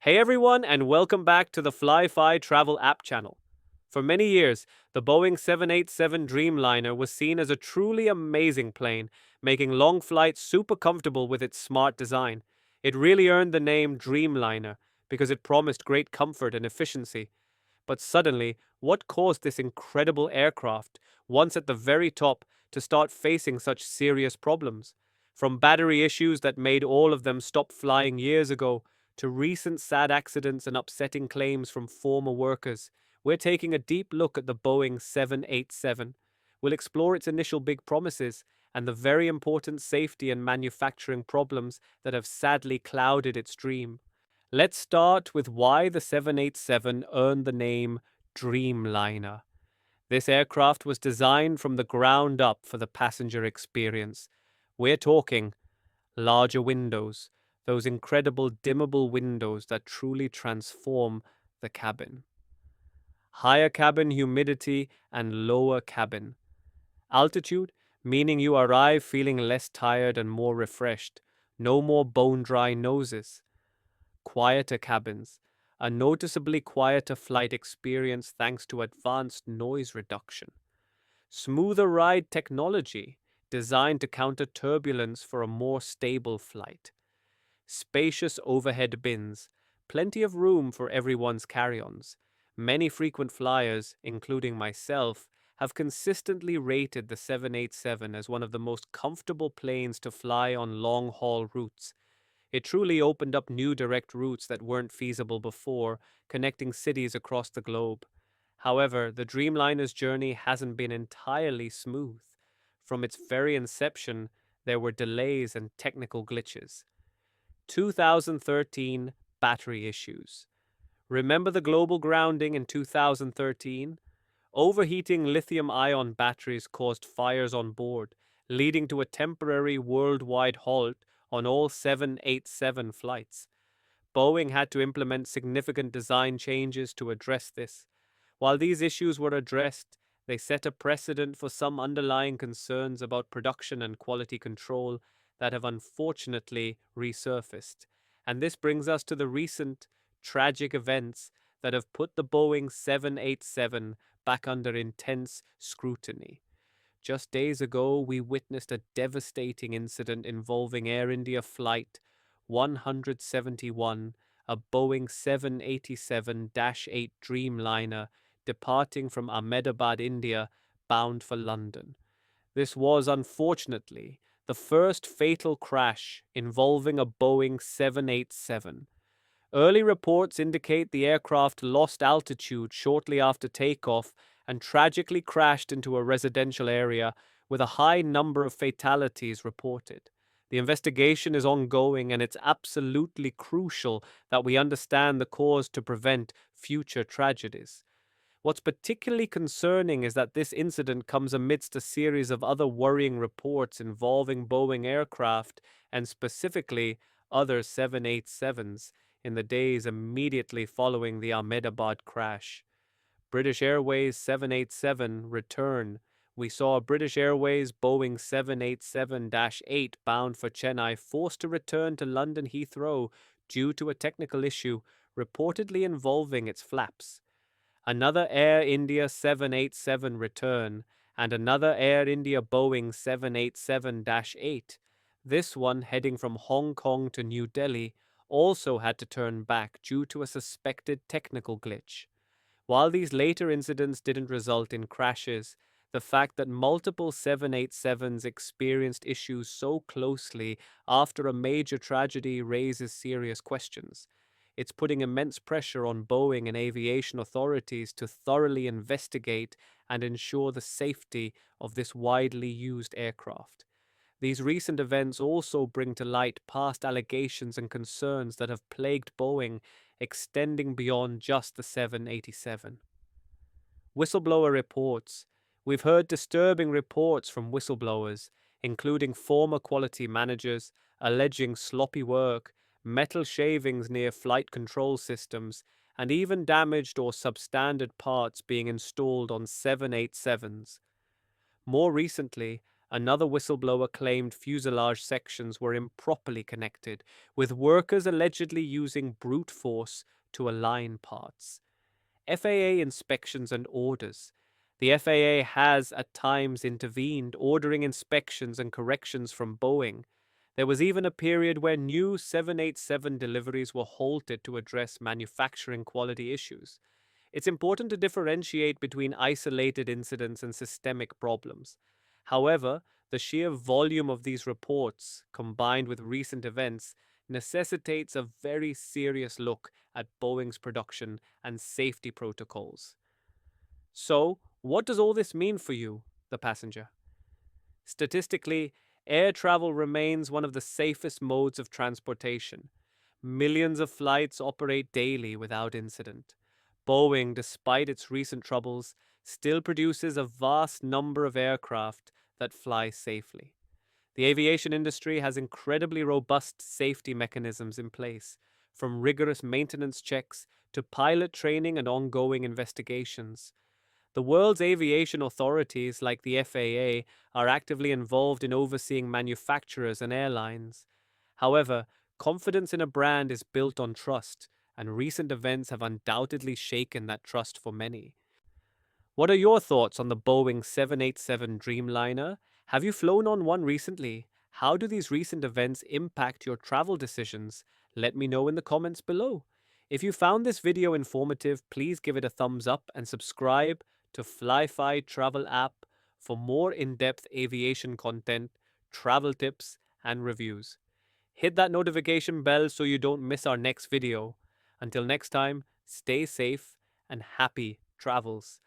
Hey everyone, and welcome back to the FlyFi travel app channel. For many years, the Boeing 787 Dreamliner was seen as a truly amazing plane, making long flights super comfortable with its smart design. It really earned the name Dreamliner because it promised great comfort and efficiency. But suddenly, what caused this incredible aircraft, once at the very top, to start facing such serious problems? From battery issues that made all of them stop flying years ago, to recent sad accidents and upsetting claims from former workers, we're taking a deep look at the Boeing 787. We'll explore its initial big promises and the very important safety and manufacturing problems that have sadly clouded its dream. Let's start with why the 787 earned the name Dreamliner. This aircraft was designed from the ground up for the passenger experience. We're talking larger windows, those incredible dimmable windows that truly transform the cabin. Higher cabin humidity and lower cabin altitude, meaning you arrive feeling less tired and more refreshed. No more bone dry noses. Quieter cabins, a noticeably quieter flight experience thanks to advanced noise reduction. Smoother ride technology, designed to counter turbulence for a more stable flight. Spacious overhead bins, plenty of room for everyone's carry-ons. Many frequent flyers, including myself, have consistently rated the 787 as one of the most comfortable planes to fly on long-haul routes. It truly opened up new direct routes that weren't feasible before, connecting cities across the globe. However, the Dreamliner's journey hasn't been entirely smooth. From its very inception, there were delays and technical glitches. 2013 battery issues. Remember the global grounding in 2013? Overheating lithium ion batteries caused fires on board, leading to a temporary worldwide halt on all 787 flights. Boeing had to implement significant design changes to address this. While these issues were addressed, they set a precedent for some underlying concerns about production and quality control that have unfortunately resurfaced. And this brings us to the recent tragic events that have put the Boeing 787 back under intense scrutiny. Just days ago, we witnessed a devastating incident involving Air India Flight 171, a Boeing 787-8 Dreamliner departing from Ahmedabad, India, bound for London. This was, unfortunately, the first fatal crash involving a Boeing 787. Early reports indicate the aircraft lost altitude shortly after takeoff and tragically crashed into a residential area, with a high number of fatalities reported. The investigation is ongoing, and it's absolutely crucial that we understand the cause to prevent future tragedies. What's particularly concerning is that this incident comes amidst a series of other worrying reports involving Boeing aircraft, and specifically other 787s, in the days immediately following the Ahmedabad crash. British Airways 787 return. We saw British Airways Boeing 787-8 bound for Chennai forced to return to London Heathrow due to a technical issue reportedly involving its flaps. Another Air India 787 return, and another Air India Boeing 787-8, this one heading from Hong Kong to New Delhi, also had to turn back due to a suspected technical glitch. While these later incidents didn't result in crashes, the fact that multiple 787s experienced issues so closely after a major tragedy raises serious questions. It's putting immense pressure on Boeing and aviation authorities to thoroughly investigate and ensure the safety of this widely used aircraft. These recent events also bring to light past allegations and concerns that have plagued Boeing, extending beyond just the 787. Whistleblower reports. We've heard disturbing reports from whistleblowers, including former quality managers, alleging sloppy work, metal shavings near flight control systems, and even damaged or substandard parts being installed on 787s. More recently, Another whistleblower claimed fuselage sections were improperly connected, with workers allegedly using brute force to align parts. FAA inspections and orders. The FAA has at times intervened, ordering inspections and corrections from Boeing. There was even a period where new 787 deliveries were halted to address manufacturing quality issues. It's important to differentiate between isolated incidents and systemic problems. However, the sheer volume of these reports, combined with recent events, necessitates a very serious look at Boeing's production and safety protocols. So, what does all this mean for you, the passenger? Statistically, air travel remains one of the safest modes of transportation. Millions of flights operate daily without incident. Boeing, despite its recent troubles, still produces a vast number of aircraft that fly safely. The aviation industry has incredibly robust safety mechanisms in place, from rigorous maintenance checks to pilot training and ongoing investigations. The world's aviation authorities, like the FAA, are actively involved in overseeing manufacturers and airlines. However, confidence in a brand is built on trust, and recent events have undoubtedly shaken that trust for many. What are your thoughts on the Boeing 787 Dreamliner? Have you flown on one recently? How do these recent events impact your travel decisions? Let me know in the comments below. If you found this video informative, please give it a thumbs up and subscribe to FlyFi Travel app for more in-depth aviation content, travel tips, and reviews. Hit that notification bell so you don't miss our next video. Until next time, stay safe and happy travels.